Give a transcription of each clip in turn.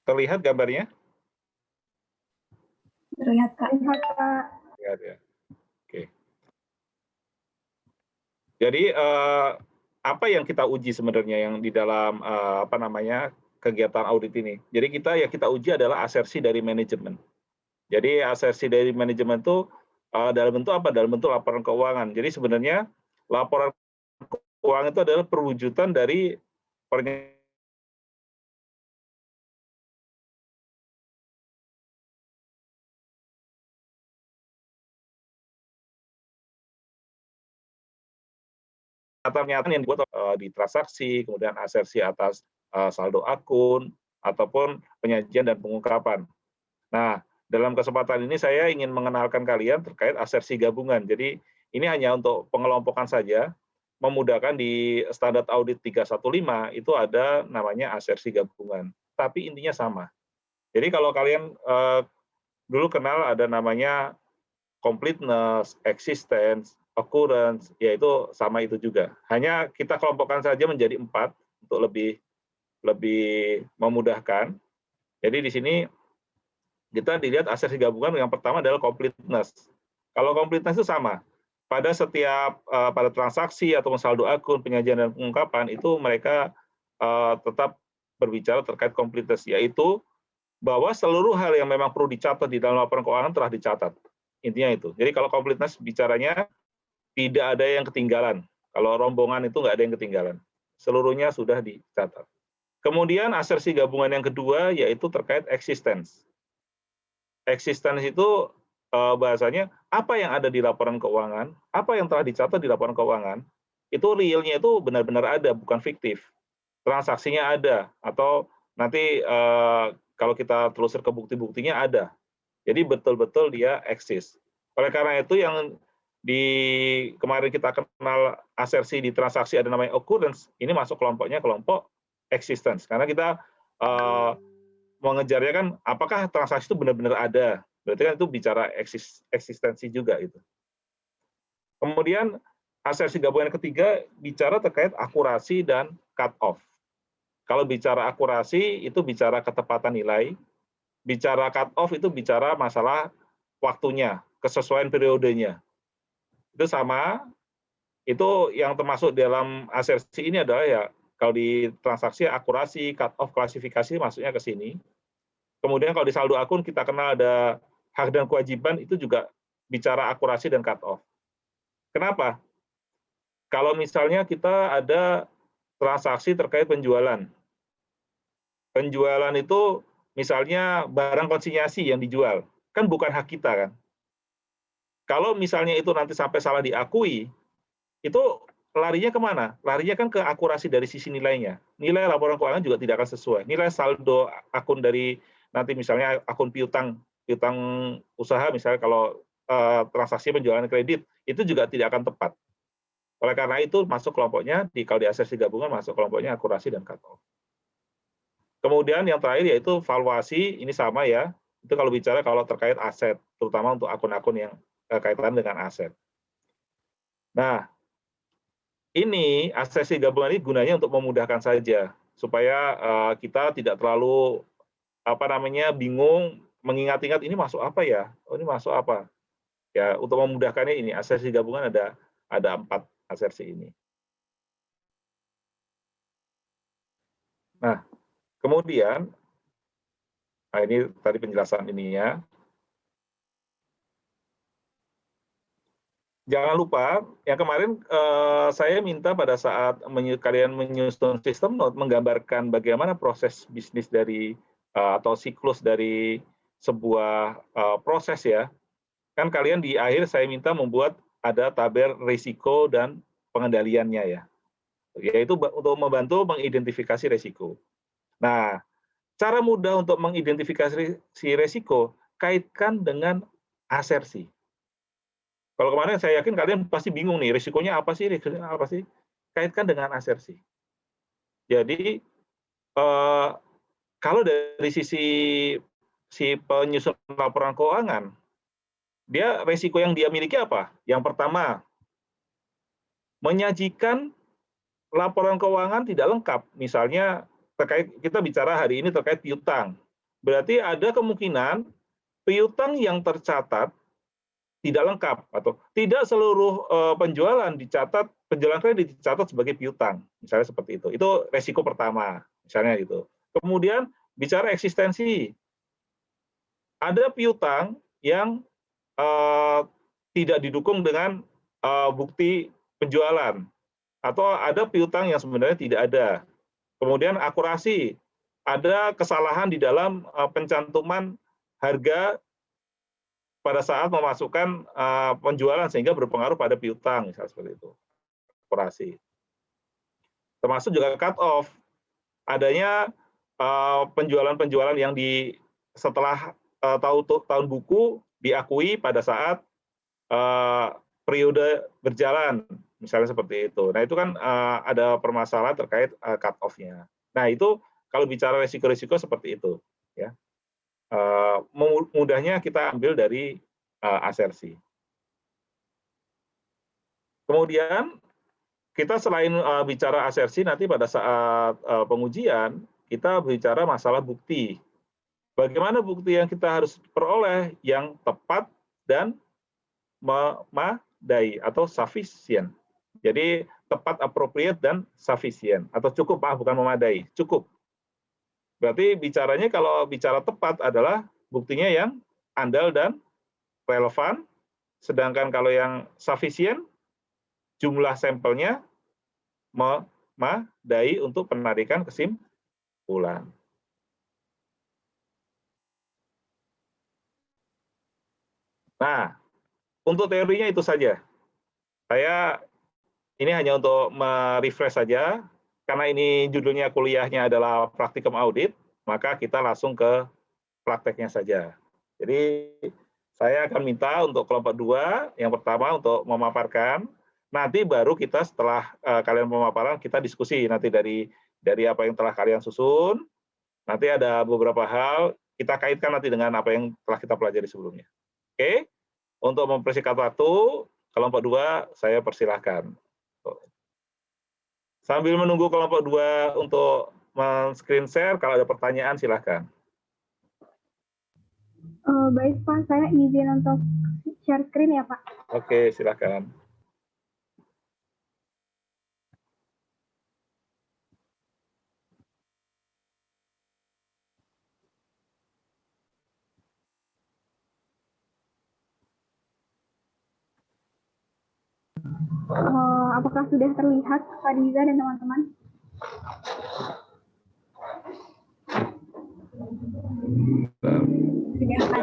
Terlihat gambarnya? Terlihat, Kak. Terlihat ya. Oke. Jadi apa yang kita uji sebenarnya yang di dalam kegiatan audit ini? Jadi kita uji adalah asersi dari manajemen. Jadi asersi dari manajemen itu dalam bentuk apa? Dalam bentuk laporan keuangan. Jadi sebenarnya laporan keuangan itu adalah perwujudan dari pernyataan yang dibuat di transaksi, kemudian asersi atas saldo akun, ataupun penyajian dan pengungkapan. Nah, dalam kesempatan ini saya ingin mengenalkan kalian terkait asersi gabungan. Jadi ini hanya untuk pengelompokan saja, memudahkan di standar audit 315 itu ada namanya asersi gabungan. Tapi intinya sama. Jadi kalau kalian dulu kenal ada namanya completeness, existence, occurrence, yaitu sama itu juga. Hanya kita kelompokkan saja menjadi 4 untuk lebih memudahkan. Jadi di sini kita dilihat asersi gabungan yang pertama adalah completeness. Kalau completeness itu sama. Pada setiap pada transaksi atau saldo akun, penyajian dan pengungkapan itu mereka tetap berbicara terkait completeness, yaitu bahwa seluruh hal yang memang perlu dicatat di dalam laporan keuangan telah dicatat. Intinya itu. Jadi kalau completeness bicaranya tidak ada yang ketinggalan. Kalau rombongan itu nggak ada yang ketinggalan. Seluruhnya sudah dicatat. Kemudian asersi gabungan yang kedua yaitu terkait existence. Existence itu bahasanya apa yang ada di laporan keuangan, apa yang telah dicatat di laporan keuangan, itu realnya itu benar-benar ada, bukan fiktif. Transaksinya ada, atau nanti kalau kita telusur ke bukti-buktinya ada. Jadi betul-betul dia eksis. Oleh karena itu yang kemarin kita kenal asersi di transaksi ada namanya occurrence, ini masuk kelompoknya kelompok existence. Karena kita mengejarnya kan apakah transaksi itu benar-benar ada. Berarti kan itu bicara eksistensi juga itu. Kemudian asersi gabungan yang ketiga bicara terkait akurasi dan cut off. Kalau bicara akurasi itu bicara ketepatan nilai, bicara cut off itu bicara masalah waktunya, kesesuaian periodenya. Itu sama, itu yang termasuk dalam asersi ini adalah ya kalau di transaksi akurasi, cut off, klasifikasi masuknya ke sini. Kemudian kalau di saldo akun kita kenal ada hak dan kewajiban itu juga bicara akurasi dan cut off. Kenapa? Kalau misalnya kita ada transaksi terkait penjualan. Penjualan itu misalnya barang konsinyasi yang dijual, kan bukan hak kita kan. Kalau misalnya itu nanti sampai salah diakui, itu larinya kemana? Larinya kan ke akurasi dari sisi nilainya. Nilai laporan keuangan juga tidak akan sesuai. Nilai saldo akun dari nanti misalnya akun piutang usaha misalnya kalau transaksi penjualan kredit itu juga tidak akan tepat. Oleh karena itu masuk kelompoknya kalau di asersi gabungan masuk kelompoknya akurasi dan cut off. Kemudian yang terakhir yaitu valuasi, ini sama ya. Itu kalau bicara kalau terkait aset, terutama untuk akun-akun yang kaitan dengan aset. Nah, ini asersi gabungan ini gunanya untuk memudahkan saja supaya kita tidak terlalu bingung mengingat-ingat ini masuk apa ya? Oh, ini masuk apa? Ya, untuk memudahkannya ini asersi gabungan ada 4 asersi ini. Nah, kemudian ini tadi penjelasan ininya. Jangan lupa, yang kemarin saya minta pada saat kalian menyusun sistem note menggambarkan bagaimana proses bisnis dari atau siklus dari sebuah proses ya. Kan kalian di akhir saya minta membuat ada tabel risiko dan pengendaliannya ya. Yaitu untuk membantu mengidentifikasi risiko. Nah, cara mudah untuk mengidentifikasi risiko kaitkan dengan asersi. Kalau kemarin saya yakin kalian pasti bingung nih, risikonya apa sih? Kaitkan dengan asersi. Jadi kalau dari sisi penyusun laporan keuangan, dia risiko yang dia miliki apa? Yang pertama, menyajikan laporan keuangan tidak lengkap. Misalnya kita bicara hari ini terkait piutang. berarti ada kemungkinan piutang yang tercatat tidak lengkap atau tidak seluruh penjualan kredit dicatat sebagai piutang, misalnya seperti itu. Itu resiko pertama, misalnya gitu. Kemudian bicara eksistensi, ada piutang yang tidak didukung dengan bukti penjualan, atau ada piutang yang sebenarnya tidak ada. Kemudian akurasi, ada kesalahan di dalam pencantuman harga pada saat memasukkan penjualan sehingga berpengaruh pada piutang, misalnya seperti itu. Akurasi. Termasuk juga cut off, adanya penjualan-penjualan yang setelah tahun buku diakui pada saat periode berjalan, misalnya seperti itu. Nah, itu kan ada permasalahan terkait cut off-nya. Nah, itu kalau bicara risiko-risiko seperti itu, ya. Mudahnya kita ambil dari asersi. Kemudian kita selain bicara asersi, nanti pada saat pengujian kita bicara masalah bukti. Bagaimana bukti yang kita harus peroleh yang tepat dan memadai atau sufficient. Jadi tepat, appropriate, dan sufficient, atau cukup, bukan memadai, cukup. Berarti bicaranya kalau bicara tepat adalah buktinya yang andal dan relevan, sedangkan kalau yang sufficient, jumlah sampelnya memadai untuk penarikan kesimpulan. Nah, untuk teorinya itu saja. Ini hanya untuk merefresh saja, karena ini judulnya kuliahnya adalah praktikum audit, maka kita langsung ke prakteknya saja. Jadi saya akan minta untuk kelompok 2, yang pertama untuk memaparkan, nanti baru kita setelah kalian memaparan, kita diskusi nanti dari apa yang telah kalian susun, nanti ada beberapa hal, kita kaitkan nanti dengan apa yang telah kita pelajari sebelumnya. Oke? Untuk mempersingkat waktu, kelompok 2 saya persilahkan. Sambil menunggu kelompok 2 untuk men-screen share, kalau ada pertanyaan silahkan. Baik Pak, saya izin untuk share screen ya Pak. Oke, silahkan. Apakah sudah terlihat Pak Diza dan teman-teman?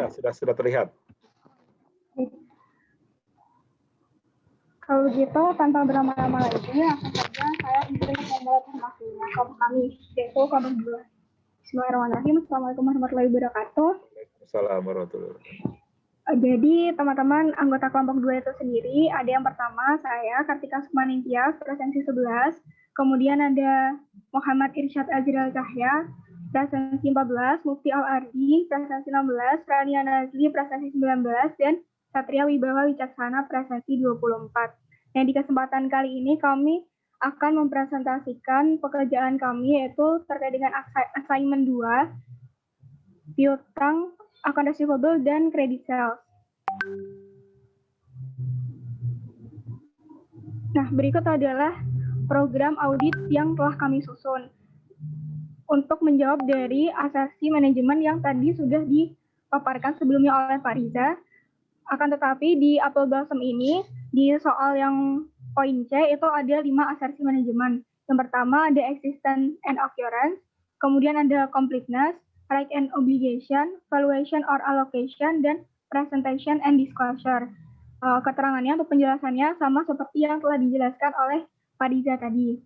Sudah terlihat. Kalau begitu, tanpa berlama-lama lagi, langsung saja saya izin memulai informasinya kelompok kami, yaitu kelompok 2. Bismillahirrahmanirrahim. Assalamualaikum warahmatullahi wabarakatuh. Assalamualaikum warahmatullahi wabarakatuh. Jadi teman-teman anggota kelompok 2 itu sendiri, ada yang pertama saya Kartika Sukmaningtyas, presensi 11, kemudian ada Muhammad Irsyad Azril Cahya, presensi 14, Mufti Al-Ardi, presensi 16, Rania Nazli, presensi 19, dan Satria Wibawa Wicaksana, presensi 24. Nah, di kesempatan kali ini kami akan mempresentasikan pekerjaan kami, yaitu terkait dengan assignment 2, piutang, account receivable, dan credit sales. Nah, berikut adalah program audit yang telah kami susun untuk menjawab dari asesi manajemen yang tadi sudah dipaparkan sebelumnya oleh Pak Riza. Akan tetapi di Apple Blossom ini, di soal yang poin C itu ada 5 asersi manajemen. Yang pertama ada existence and occurrence, kemudian ada completeness, right and obligation, valuation or allocation, dan presentation and disclosure. Keterangannya atau penjelasannya sama seperti yang telah dijelaskan oleh Pak Diza tadi.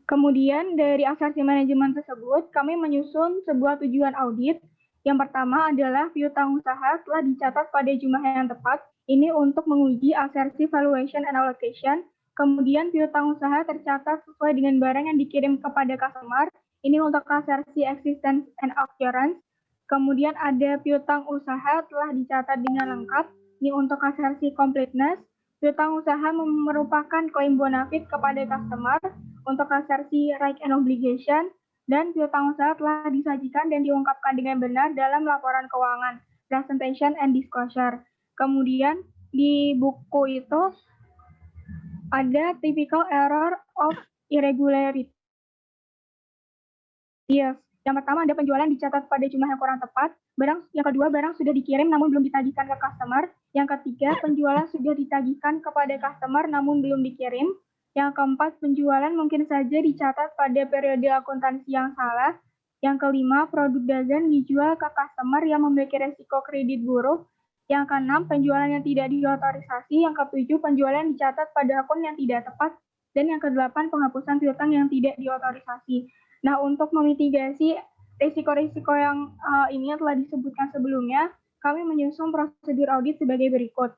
Kemudian dari asersi manajemen tersebut, kami menyusun sebuah tujuan audit. Yang pertama adalah piutang usaha telah dicatat pada jumlah yang tepat. Ini untuk menguji asersi valuation and allocation. Kemudian piutang usaha tercatat sesuai dengan barang yang dikirim kepada customer. Ini untuk asersi existence and occurrence. Kemudian ada piutang usaha telah dicatat dengan lengkap. Ini untuk asersi completeness. Piutang usaha merupakan klaim bonafit kepada customer. untuk asersi right and obligation dan piutang usaha telah disajikan dan diungkapkan dengan benar dalam laporan keuangan, presentation and disclosure. Kemudian di buku itu ada typical error of irregularity. Yes. Yang pertama ada penjualan dicatat pada jumlah yang kurang tepat. Yang kedua, barang sudah dikirim namun belum ditagihkan ke customer. Yang ketiga, penjualan sudah ditagihkan kepada customer namun belum dikirim. Yang keempat, penjualan mungkin saja dicatat pada periode akuntansi yang salah. Yang kelima, produk dagang dijual ke customer yang memiliki resiko kredit buruk. Yang keenam, penjualan yang tidak diotorisasi. Yang ketujuh, penjualan dicatat pada akun yang tidak tepat. Dan yang kedelapan, penghapusan piutang yang tidak diotorisasi. Nah, untuk memitigasi risiko-risiko yang ini yang telah disebutkan sebelumnya, kami menyusun prosedur audit sebagai berikut.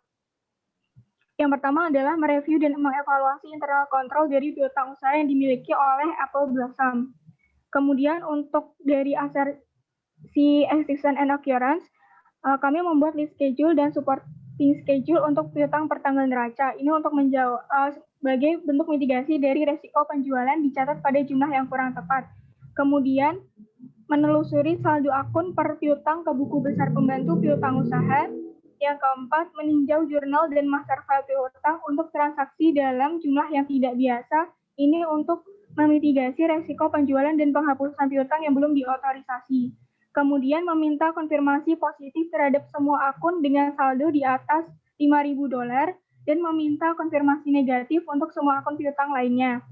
Yang pertama adalah mereview dan mengevaluasi internal control dari piutang usaha yang dimiliki oleh Apple Blossom. Kemudian untuk dari asersi existence and occurrence, kami membuat list schedule dan supporting schedule untuk piutang pertanggal neraca. Ini untuk menjawab sebagai bentuk mitigasi dari resiko penjualan dicatat pada jumlah yang kurang tepat. Kemudian menelusuri saldo akun per piutang ke buku besar pembantu piutang usaha. Yang keempat, meninjau jurnal dan master file piutang untuk transaksi dalam jumlah yang tidak biasa. Ini untuk memitigasi resiko penjualan dan penghapusan piutang yang belum diotorisasi. Kemudian meminta konfirmasi positif terhadap semua akun dengan saldo di atas $5.000 dan meminta konfirmasi negatif untuk semua akun piutang lainnya.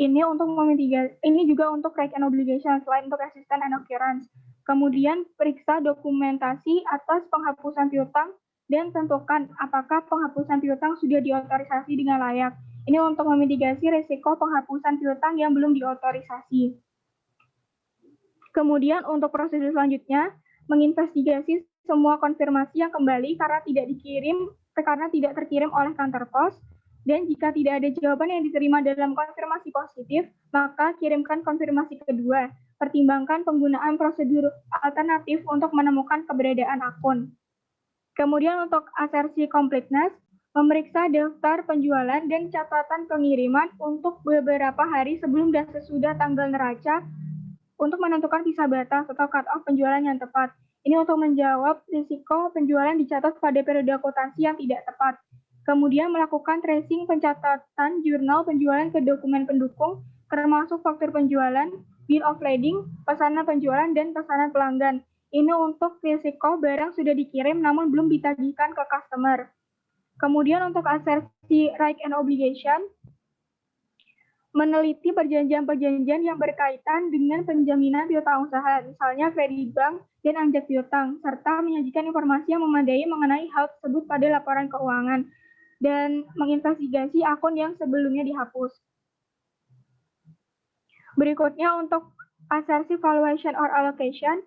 Ini untuk memitigasi, ini juga untuk right and obligation selain untuk existence and occurrence. Kemudian periksa dokumentasi atas penghapusan piutang dan tentukan apakah penghapusan piutang sudah diotorisasi dengan layak. Ini untuk memitigasi risiko penghapusan piutang yang belum diotorisasi. Kemudian untuk prosedur selanjutnya, menginvestigasi semua konfirmasi yang kembali karena tidak terkirim oleh kantor pos. Dan jika tidak ada jawaban yang diterima dalam konfirmasi positif, maka kirimkan konfirmasi kedua. Pertimbangkan penggunaan prosedur alternatif untuk menemukan keberadaan akun. Kemudian untuk asersi completeness, memeriksa daftar penjualan dan catatan pengiriman untuk beberapa hari sebelum dan sesudah tanggal neraca untuk menentukan visa batas atau cut-off penjualan yang tepat. Ini untuk menjawab risiko penjualan dicatat pada periode akuntansi yang tidak tepat. Kemudian melakukan tracing pencatatan jurnal penjualan ke dokumen pendukung, termasuk faktur penjualan, bill of lading, pesanan penjualan, dan pesanan pelanggan. Ini untuk risiko barang sudah dikirim namun belum ditagihkan ke customer. Kemudian untuk asersi right and obligation, meneliti perjanjian-perjanjian yang berkaitan dengan penjaminan piutang usaha, misalnya kredit bank dan anjak piutang, serta menyajikan informasi yang memadai mengenai hal tersebut pada laporan keuangan, dan menginvestigasi akun yang sebelumnya dihapus. Berikutnya untuk asersi valuation or allocation,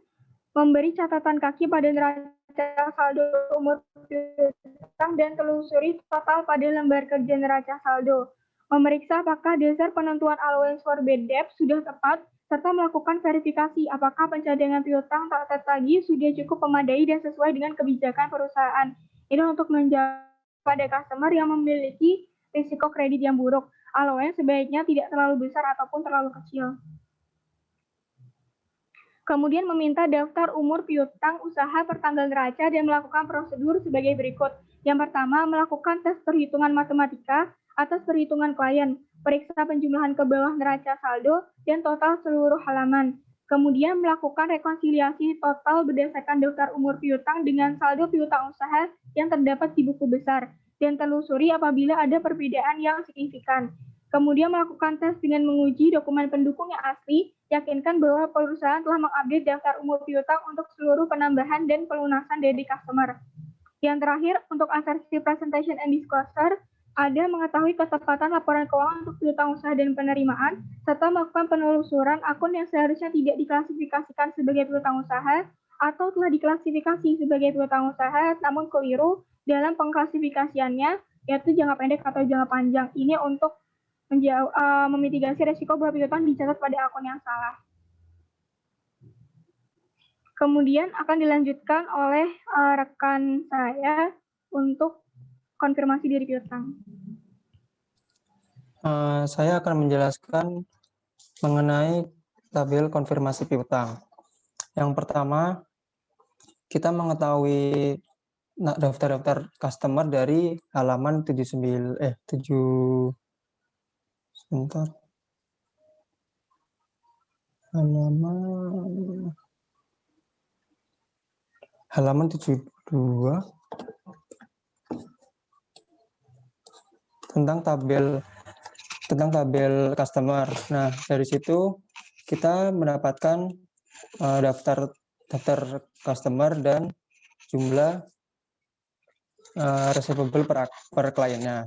memberi catatan kaki pada neraca saldo umur piutang dan telusuri total pada lembar kerja neraca saldo. Memeriksa apakah dasar penentuan allowance for bad debt sudah tepat, serta melakukan verifikasi apakah pencadangan piutang tak tertagih sudah cukup memadai dan sesuai dengan kebijakan perusahaan. Ini untuk menjawab pada customer yang memiliki risiko kredit yang buruk. Allowance sebaiknya tidak terlalu besar ataupun terlalu kecil. Kemudian meminta daftar umur piutang usaha pertanggal neraca dan melakukan prosedur sebagai berikut. Yang pertama, melakukan tes perhitungan matematika atas perhitungan klien, periksa penjumlahan ke bawah neraca saldo, dan total seluruh halaman. Kemudian melakukan rekonsiliasi total berdasarkan daftar umur piutang dengan saldo piutang usaha yang terdapat di buku besar, dan telusuri apabila ada perbedaan yang signifikan. Kemudian melakukan tes dengan menguji dokumen pendukung yang asli, yakinkan bahwa perusahaan telah mengupdate daftar umur piutang untuk seluruh penambahan dan pelunasan dari customer. Yang terakhir, untuk asersi presentation and disclosure, ada mengetahui ketepatan laporan keuangan untuk piutang usaha dan penerimaan, serta melakukan penelusuran akun yang seharusnya tidak diklasifikasikan sebagai piutang usaha, atau telah diklasifikasi sebagai piutang usaha, namun keliru dalam pengklasifikasiannya, yaitu jangka pendek atau jangka panjang. Ini untuk memitigasi resiko bahwa piutang dicatat pada akun yang salah. Kemudian akan dilanjutkan oleh rekan saya untuk konfirmasi dari piutang. Saya akan menjelaskan mengenai tabel konfirmasi piutang. Yang pertama, kita mengetahui daftar-daftar customer dari halaman 79 sebentar. Halaman 72 tentang tabel customer. Nah, dari situ kita mendapatkan daftar customer dan jumlah receivable per kliennya.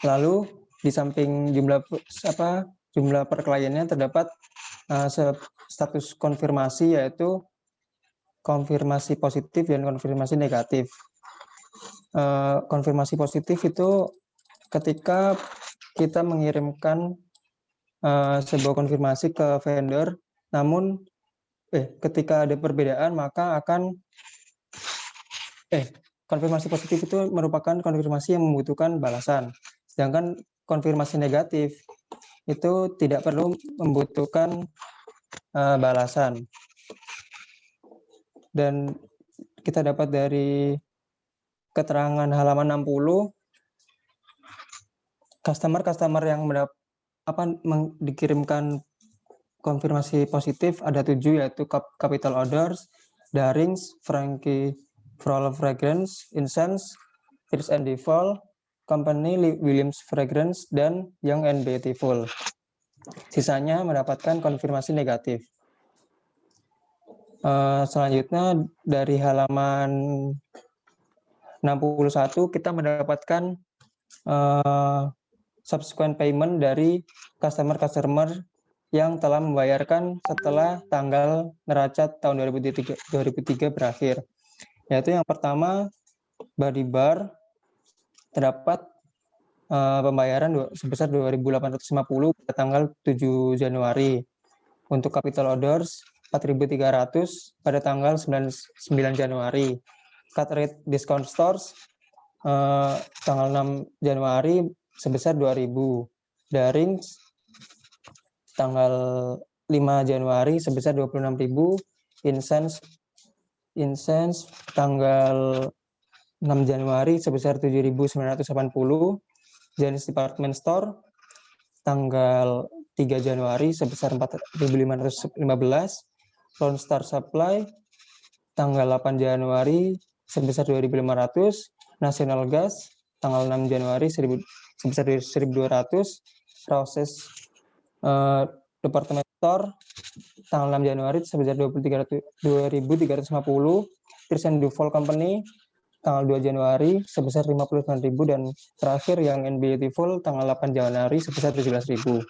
Lalu di samping jumlah per kliennya terdapat status konfirmasi, yaitu konfirmasi positif dan konfirmasi negatif. Konfirmasi positif itu ketika kita mengirimkan sebuah konfirmasi ke vendor, namun ketika ada perbedaan maka akan konfirmasi positif itu merupakan konfirmasi yang membutuhkan balasan. Sedangkan konfirmasi negatif itu tidak perlu membutuhkan balasan. Dan kita dapat dari keterangan halaman 60, customer yang dikirimkan konfirmasi positif ada 7, yaitu Capital Orders, Darings, Frankie Floral Fragrance, Incense, Tears and Default, Company Williams Fragrance, dan Young and Beautiful. Sisanya mendapatkan konfirmasi negatif. Selanjutnya dari halaman 61 kita mendapatkan subsequent payment dari customer yang telah membayarkan setelah tanggal neraca tahun 2003 berakhir. Yaitu yang pertama, Body Bar terdapat pembayaran sebesar 2.850 pada tanggal 7 Januari. Untuk Capital Orders 4.300 pada tanggal 9 Januari. Cut Rate Discount Stores tanggal 6 Januari sebesar 2.000. Darings tanggal 5 Januari sebesar 26.000. Incense tanggal 6 Januari sebesar 7.980. Janis Department Store tanggal 3 Januari sebesar 4.515. Lone Star Supply tanggal 8 Januari sebesar 2.500. National Gas tanggal 6 Januari sebesar 1.200. Process Department Store tanggal 6 Januari sebesar 2.350. Tears and Default Company tanggal 2 Januari sebesar 59.000, dan terakhir yang Beautiful tanggal 8 Januari sebesar 17.000.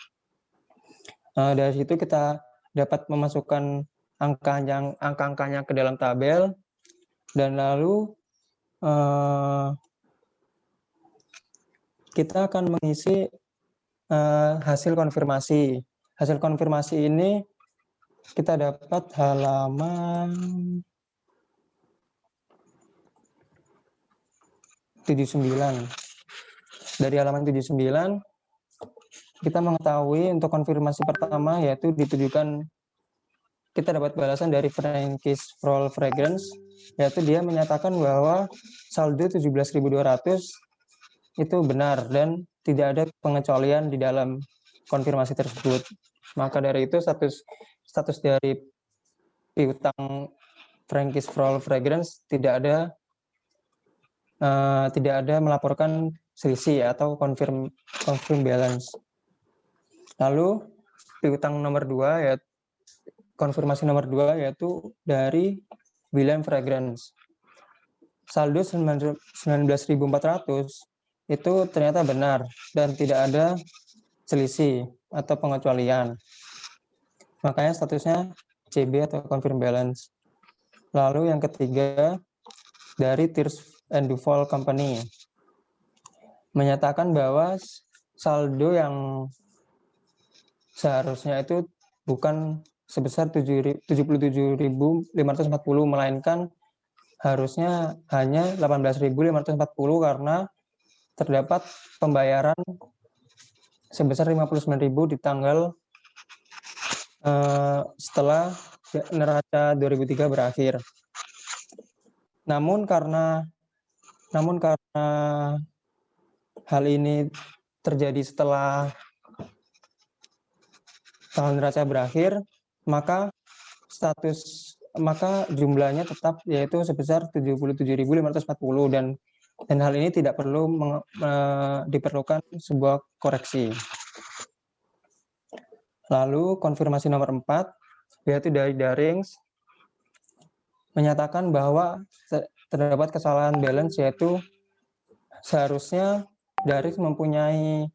Dari situ kita dapat memasukkan angka-angkanya ke dalam tabel, dan lalu kita akan mengisi hasil konfirmasi. Hasil konfirmasi ini kita dapat halaman 79. Dari halaman 79 kita mengetahui untuk konfirmasi pertama, yaitu ditujukan kita dapat balasan dari Frankie Floral Fragrance, yaitu dia menyatakan bahwa saldo 17.200 itu benar dan tidak ada pengecualian di dalam konfirmasi tersebut. Maka dari itu status dari piutang Frankie Floral Fragrance tidak ada melaporkan selisih atau confirm balance. Lalu piutang nomor 2, yaitu konfirmasi nomor 2, yaitu dari William Fragrance. Saldo 19.400 itu ternyata benar dan tidak ada selisih atau pengecualian. Makanya statusnya CB atau confirm balance. Lalu yang ketiga dari Tears and Default Company menyatakan bahwa saldo yang seharusnya itu bukan sebesar 77.540, melainkan harusnya hanya 18.540 karena terdapat pembayaran sebesar 59.000 di tanggal setelah neraca 2003 berakhir. Namun karena hal ini terjadi setelah tahun neraca berakhir, maka jumlahnya tetap yaitu sebesar 77.540 dan hal ini tidak perlu diperlukan sebuah koreksi. Lalu konfirmasi nomor 4 yaitu dari Darings menyatakan bahwa terdapat kesalahan balance, yaitu seharusnya Darings mempunyai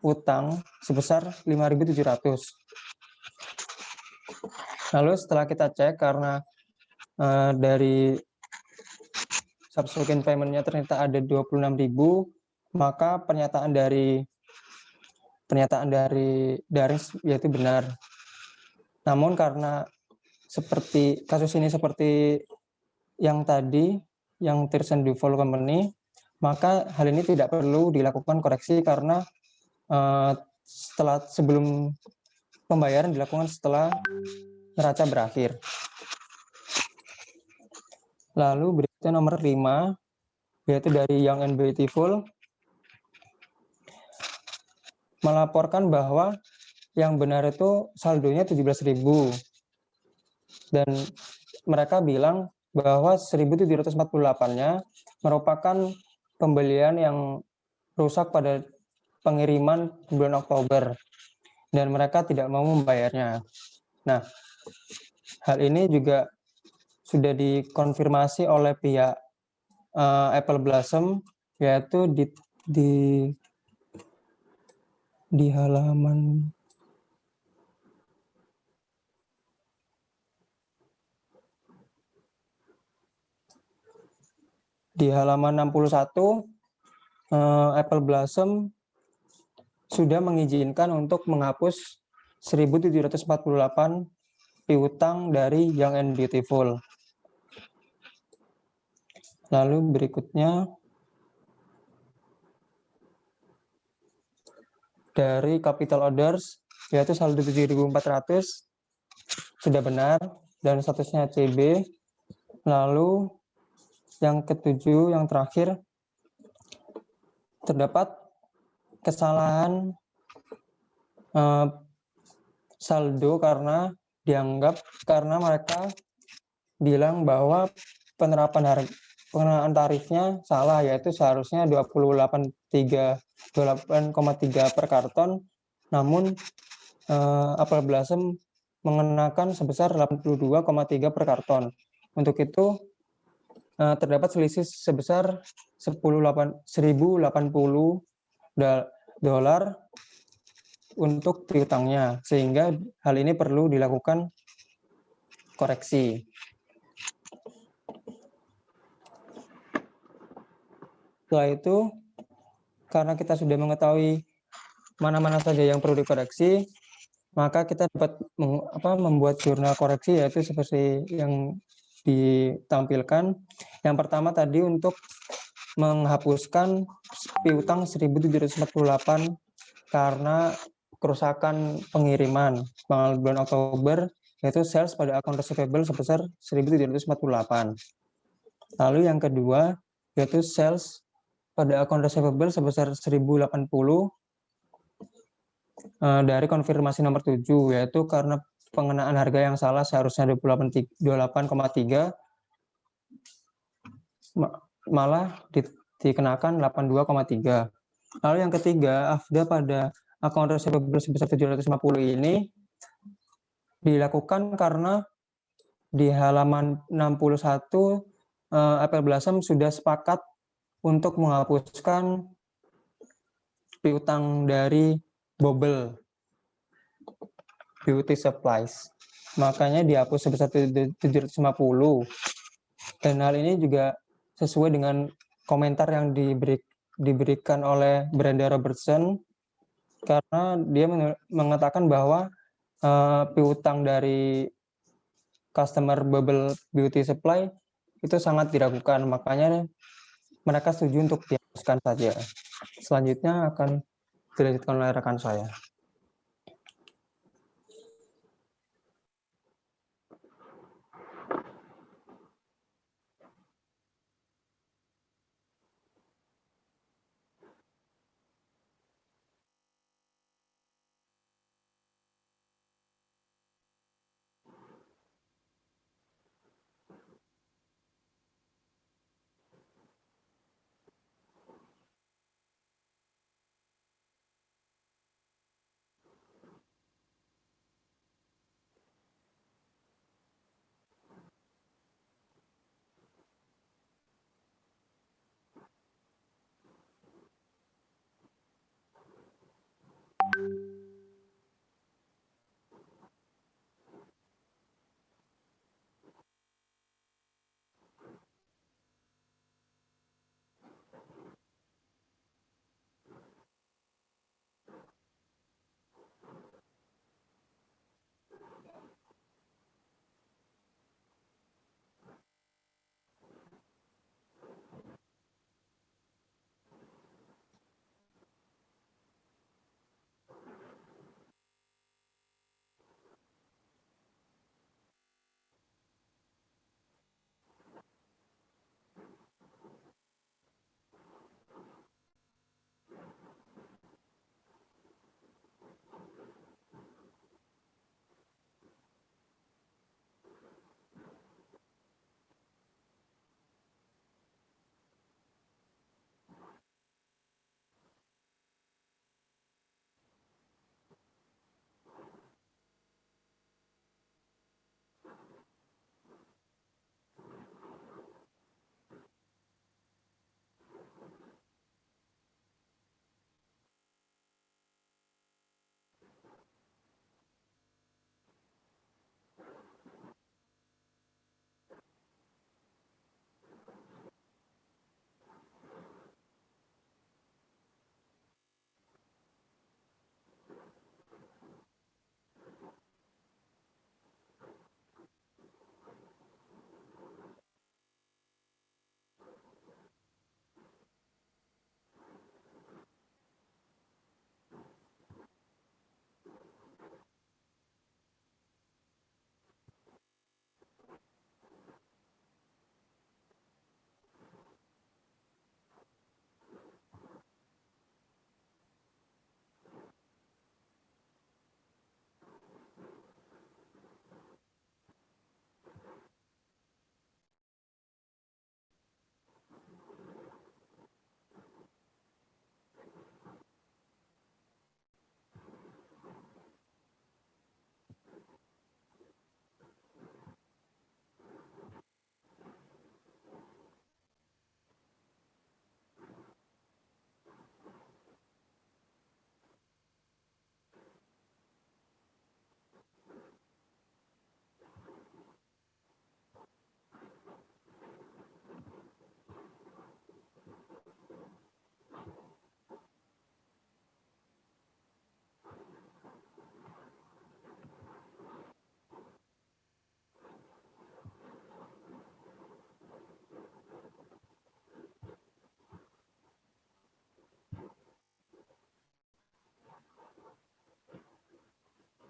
utang sebesar 5.700. Lalu setelah kita cek karena dari subsequent payment-nya ternyata ada 26.000, maka pernyataan dari Darings yaitu benar. Namun karena kasus ini seperti yang tadi, yang Thiessen Default Company, maka hal ini tidak perlu dilakukan koreksi karena sebelum pembayaran dilakukan setelah neraca berakhir. Lalu berikutnya nomor 5, yaitu dari Young and Beautiful, melaporkan bahwa yang benar itu saldonya 17.000. Dan mereka bilang bahwa 1.748-nya merupakan pembelian yang rusak pada pengiriman bulan Oktober dan mereka tidak mau membayarnya. Nah, hal ini juga sudah dikonfirmasi oleh pihak Apple Blossom, yaitu di halaman Di halaman 61, Apple Blossom sudah mengizinkan untuk menghapus 1.748 piutang dari Young and Beautiful. Lalu berikutnya dari Capital Orders, yaitu saldo 7.400 sudah benar dan statusnya CB. Lalu yang ketujuh, yang terakhir, terdapat kesalahan saldo karena mereka bilang bahwa penerapan tarifnya salah, yaitu seharusnya 28,3 per karton, namun Apple Blossom mengenakan sebesar 82,3 per karton. Untuk itu terdapat selisih sebesar $1.080 untuk piutangnya, sehingga hal ini perlu dilakukan koreksi. Setelah itu, karena kita sudah mengetahui mana-mana saja yang perlu dikoreksi, maka kita dapat membuat jurnal koreksi, yaitu seperti yang ditampilkan. Yang pertama tadi untuk menghapuskan piutang 1.748 karena kerusakan pengiriman tanggal bulan Oktober, yaitu sales pada akun receivable sebesar 1.748. Lalu yang kedua yaitu sales pada akun receivable sebesar 1.080 dari konfirmasi nomor 7, yaitu karena pengenaan harga yang salah seharusnya 28,3 malah dikenakan 82,3. Lalu yang ketiga, AFDA pada akun receivable sebesar 750 ini dilakukan karena di halaman 61 Apple Blossom sudah sepakat untuk menghapuskan piutang dari Bobble Beauty Supplies. Makanya dihapus sebesar 750. Dan hal ini juga sesuai dengan komentar yang diberikan oleh Brenda Robertson, karena dia mengatakan bahwa piutang dari customer Bobble Beauty Supply itu sangat diragukan, makanya mereka setuju untuk dihapuskan saja. Selanjutnya akan dilanjutkan oleh rekan saya.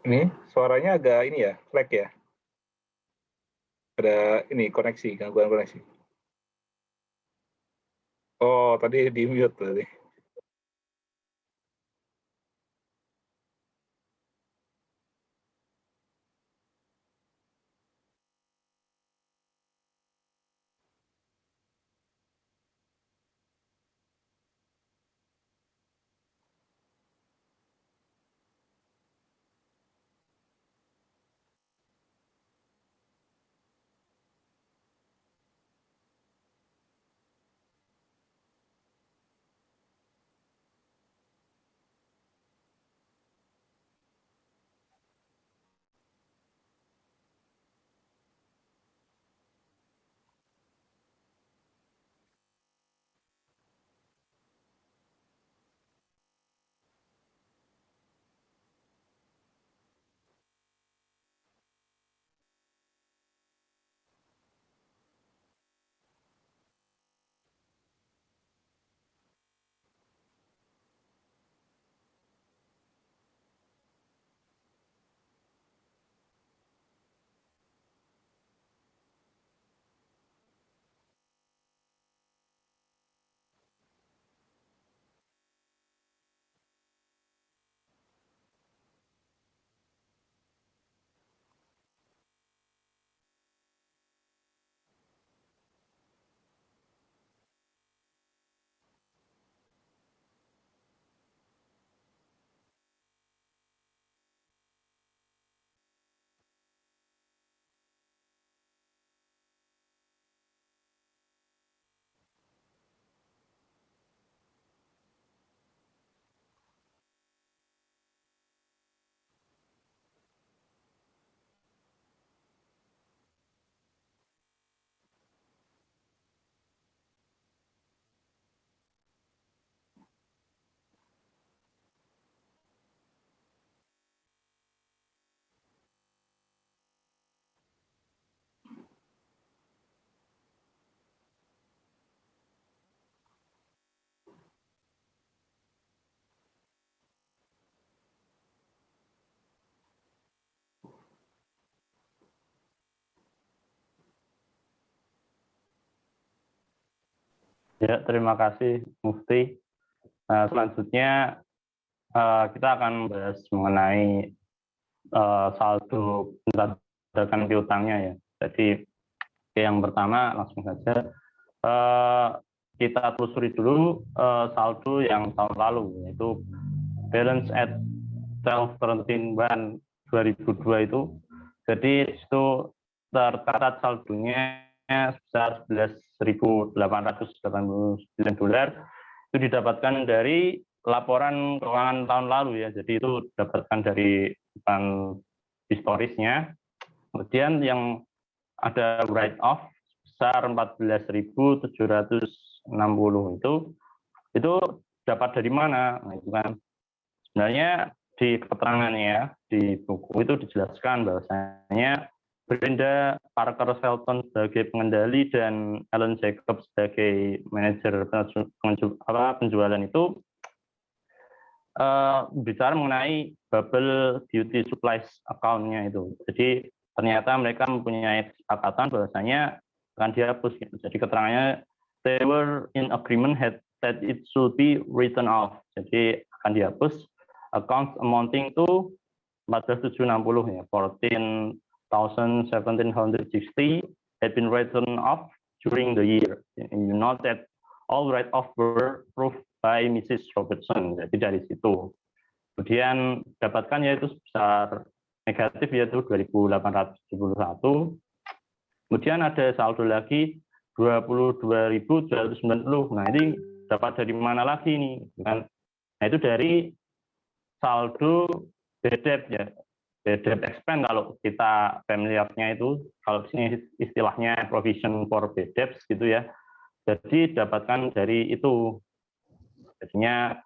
Ini suaranya agak ini ya, lag ya. Ada ini koneksi, gangguan koneksi. Oh, tadi di mute tadi. Ya, terima kasih Mufti. Nah, selanjutnya kita akan bahas mengenai saldo pencatatkan piutangnya ya. Jadi yang pertama langsung saja kita telusuri dulu saldo yang tahun lalu, yaitu balance at 12/13/2002 itu. Jadi itu tercatat saldonya sebesar $11.889 itu didapatkan dari laporan keuangan tahun lalu ya. Jadi itu didapatkan dari bukan historisnya. Kemudian yang ada write off sebesar 14.760 itu dapat dari mana? Nah, itu kan sebenarnya di keterangannya di buku itu dijelaskan bahwasanya Brenda Parker Shelton sebagai pengendali dan Alan Jacobs sebagai manajer penjualan itu bicara mengenai bubble beauty supplies account-nya itu. Jadi ternyata mereka mempunyai kesepakatan bahwasanya akan dihapus. Jadi keterangannya they were in agreement that it should be written off. Jadi akan dihapus. Accounts amounting to 14.760 ya, 14,1760 had been written off during the year. You note that all write-off were approved by Mrs. Robertson. Jadi dari situ. Kemudian dapatkan yaitu sebesar negatif yaitu 2.871. Kemudian ada saldo lagi 22.290. Nah, ini dapat dari mana lagi nih? Nah, itu dari saldo BDEP ya. BDEP expense kalau kita familiarnya itu, kalau di sini istilahnya provision for BDEP gitu ya. Jadi dapatkan dari itu. Jadinya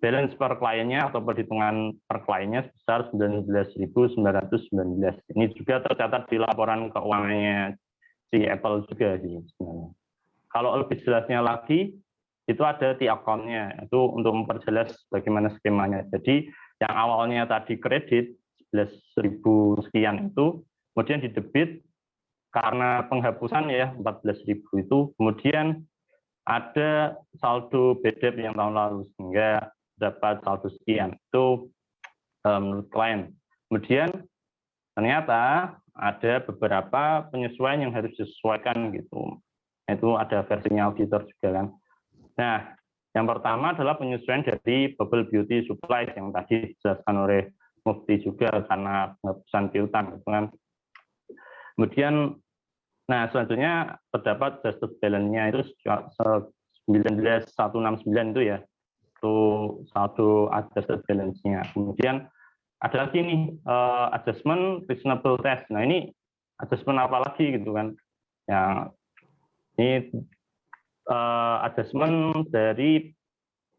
balance per kliennya atau perhitungan per kliennya sebesar 19.919. Ini juga tercatat di laporan keuangannya si Apple juga sih sebenarnya. Kalau lebih jelasnya lagi, itu ada di account-nya, itu untuk memperjelas bagaimana skemanya. Jadi yang awalnya tadi kredit 11.000 sekian itu, kemudian didebit karena penghapusan ya 14.000 itu, kemudian ada saldo BDEP yang tahun lalu sehingga dapat saldo sekian. Itu menurut klien. Kemudian ternyata ada beberapa penyesuaian yang harus disesuaikan gitu. Itu ada versinya auditor juga kan. Nah, yang pertama adalah penyesuaian dari bubble beauty supply yang tadi dijelaskan oleh Mufti juga karena penghapusan piutang gitu kan. Kemudian nah selanjutnya terdapat adjusted balance-nya itu 19.169 itu ya. Itu saldo adjusted balance-nya. Kemudian ada lagi nih adjustment reasonable test. Nah, ini adjustment apa lagi gitu kan. Yang ini adjustment dari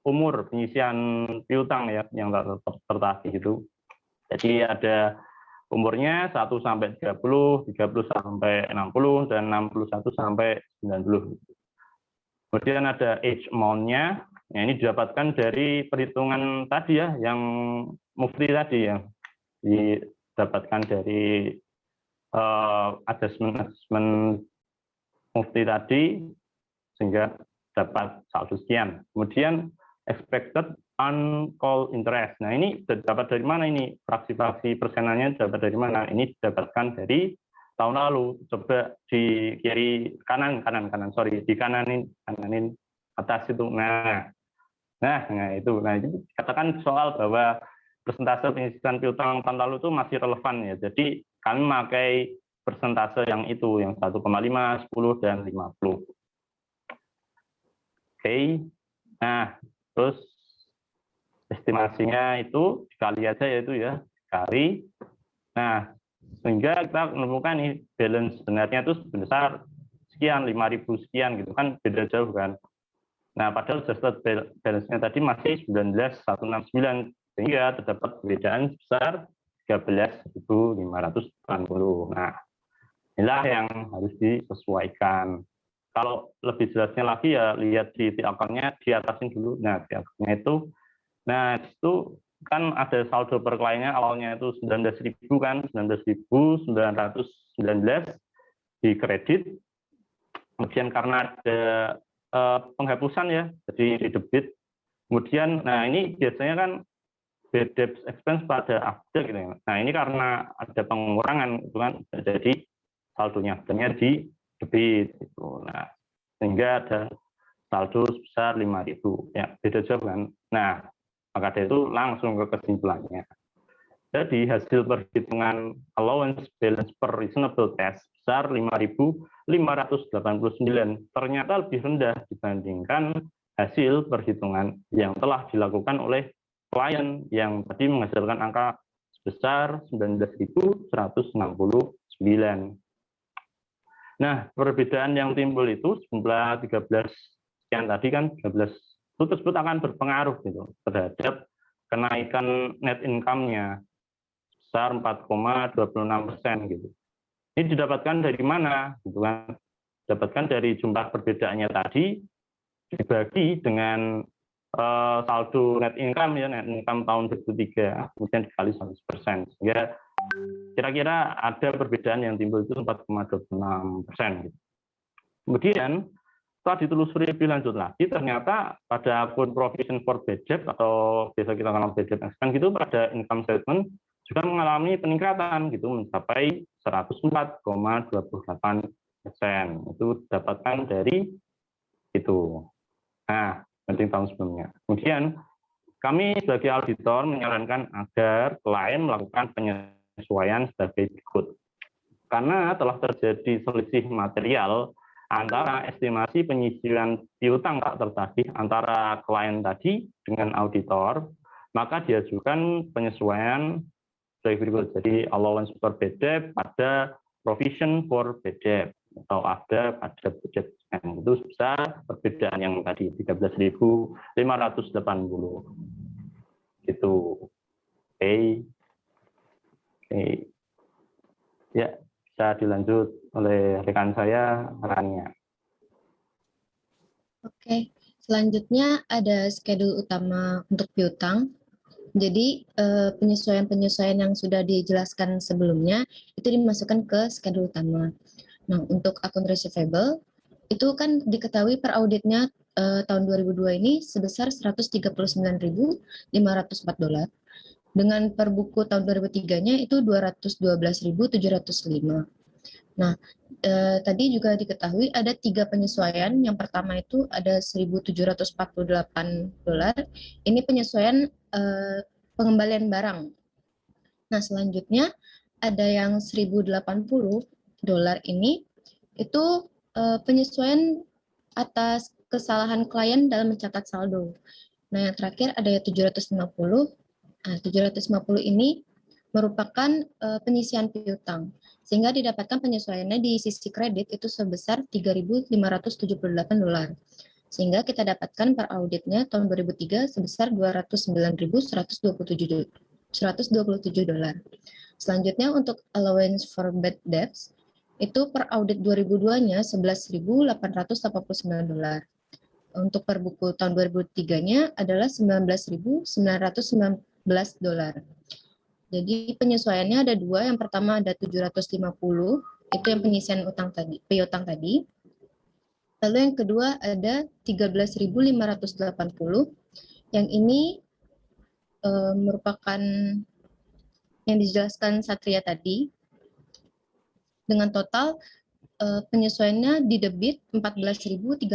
umur penyisian piutang ya yang tertati gitu. Jadi ada umurnya 1 sampai 30, 30 sampai 60 dan 61 sampai 90. Kemudian ada age amount-nya. Nah, ini didapatkan dari perhitungan tadi ya yang Mufti tadi ya. Didapatkan dari adjustment Mufti tadi sehingga dapat saldo sekian. Kemudian expected uncalled interest. Nah, ini dapat dari mana ini? Fraksi-fraksi persenannya dapat dari mana? Ini didapatkan dari tahun lalu. Coba di kiri kanan, di kananin atas itu. Nah, itu. Nah, itu katakan soal bahwa persentase penyisihan piutang tahun lalu itu masih relevan ya. Jadi kami memakai persentase yang itu, yang 1,5, 10, dan 50. Oke. Nah, terus estimasinya itu dikali aja yaitu ya, dikali. Nah, sehingga kita menemukan nih balance sebenarnya itu sebesar sekian, 5.000 sekian gitu kan, beda jauh kan. Nah, padahal adjusted balance-nya tadi masih 19.169 sehingga terdapat perbedaan sebesar 13.580. Nah, inilah yang harus disesuaikan. Kalau lebih jelasnya lagi ya lihat di account-nya di atasin dulu. Nah, di account-nya itu, nah itu kan ada saldo per kliennya awalnya itu 19.000 kan, 19.919 di kredit. kemudian karena ada penghapusan ya, jadi di debit. Kemudian, nah ini biasanya kan bad debt expense pada akhir gitu ya. Nah ini karena ada pengurangan itu kan jadi saldonya akhirnya di debit gitu. Nah sehingga ada saldo sebesar 5.000 ya, beda jauh kan. Nah maka dari itu langsung ke kesimpulannya. Jadi hasil perhitungan allowance balance per reasonable test sebesar 5.589 ternyata lebih rendah dibandingkan hasil perhitungan yang telah dilakukan oleh klien yang tadi menghasilkan angka sebesar 19.169. Nah, perbedaan yang timbul itu jumlah 13 sekian tadi kan 13 itu tersebut akan berpengaruh gitu terhadap kenaikan net income-nya sebesar 4,26% gitu. Ini didapatkan dari mana? Gitu kan? Didapatkan dari jumlah perbedaannya tadi dibagi dengan saldo net income ya, net income tahun 2003 kemudian dikali 100%, sehingga kira-kira ada perbedaan yang timbul itu 4,26%. Gitu. Kemudian setelah ditelusuri lebih lanjut lagi, ternyata pada akun provision for bad debt atau biasa kita kenal bad debt expense gitu, pada income statement juga mengalami peningkatan gitu mencapai 104,28%. Itu didapatkan dari itu. Nah, penting tahun sebelumnya. Kemudian kami sebagai auditor menyarankan agar klien melakukan penyesuaian sebagai berikut. Karena telah terjadi selisih material antara estimasi penyisiran piutang tak tertagih antara klien tadi dengan auditor, maka diajukan penyesuaian sebagai berikut. Jadi allowance for bad debt pada provision for bad debt atau ada pada budget itu sebesar perbedaan yang tadi 13.580 gitu. Oke. Ya, bisa dilanjut oleh rekan saya Rania. Oke, selanjutnya ada schedule utama untuk piutang. Jadi penyesuaian-penyesuaian yang sudah dijelaskan sebelumnya itu dimasukkan ke schedule utama. Nah, untuk akun receivable itu kan diketahui per auditnya tahun 2002 ini sebesar $139.504. Dengan per buku tahun 2003-nya itu 212.705. Nah, tadi juga diketahui ada 3 penyesuaian. Yang pertama itu ada $1.748. Ini penyesuaian pengembalian barang. Nah, selanjutnya ada yang $1.080 ini itu penyesuaian atas kesalahan klien dalam mencatat saldo. Nah, yang terakhir ada 750. Nah, 750 ini merupakan penyisian piutang, sehingga didapatkan penyesuaiannya di sisi kredit itu sebesar $3.578. Sehingga kita dapatkan per auditnya tahun 2003 sebesar $209.127. Selanjutnya untuk allowance for bad debts itu per audit 2002-nya $11.889. Untuk per buku tahun 2003-nya adalah $19.919. Jadi penyesuaiannya ada 2. Yang pertama ada 750, itu yang penyisian piutang tadi. Lalu yang kedua ada 13.580, yang ini merupakan yang dijelaskan Satria tadi, dengan total penyesuaiannya di debit 14.330,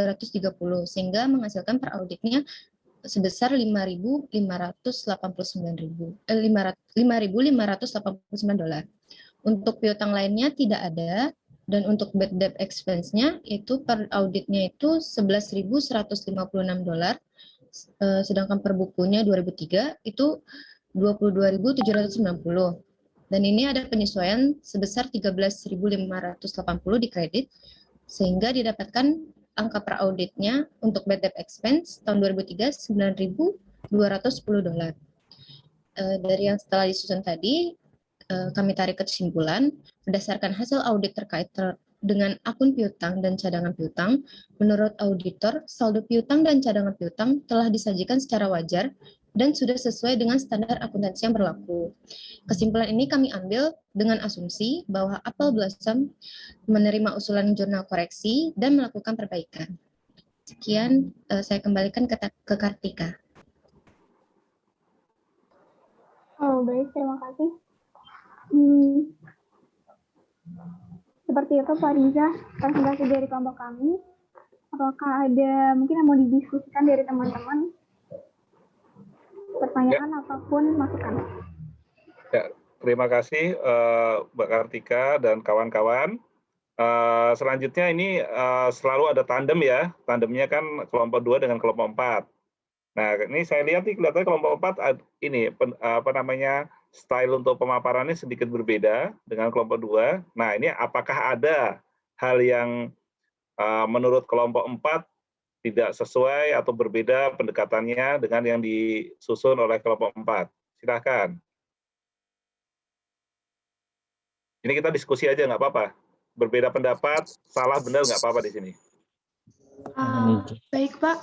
sehingga menghasilkan per auditnya sebesar $5.589. Untuk piutang lainnya tidak ada, dan untuk bad debt expense-nya itu per auditnya itu $11.156, sedangkan per bukunya 2003 itu $22.790. Dan ini ada penyesuaian sebesar $13.580 di kredit, sehingga didapatkan angka per auditnya untuk bad debt expense tahun 2003 $9.210. Dari yang setelah disusun tadi, kami tarik kesimpulan berdasarkan hasil audit terkait dengan akun piutang dan cadangan piutang. Menurut auditor, saldo piutang dan cadangan piutang telah disajikan secara wajar dan sudah sesuai dengan standar akuntansi yang berlaku. Kesimpulan ini kami ambil dengan asumsi bahwa Apple Blossom menerima usulan jurnal koreksi dan melakukan perbaikan. Sekian, saya kembalikan ke Kartika. Oh, baik, terima kasih. Seperti itu, Pak Riza, presentasi dari kelompok kami. Apakah ada mungkin yang mau didiskusikan dari teman-teman? Pertanyaan apapun, masukan. Ya, terima kasih Mbak Kartika dan kawan-kawan. Selanjutnya ini selalu ada tandem ya. Tandemnya kan kelompok 2 dengan kelompok 4. Nah, ini saya lihat nih kelihatannya kelompok 4 ini style untuk pemaparannya sedikit berbeda dengan kelompok 2. Nah, ini apakah ada hal yang menurut kelompok 4 tidak sesuai atau berbeda pendekatannya dengan yang disusun oleh kelompok 4? Silakan. Ini kita diskusi aja, nggak apa-apa. Berbeda pendapat, salah benar nggak apa-apa di sini. Baik Pak,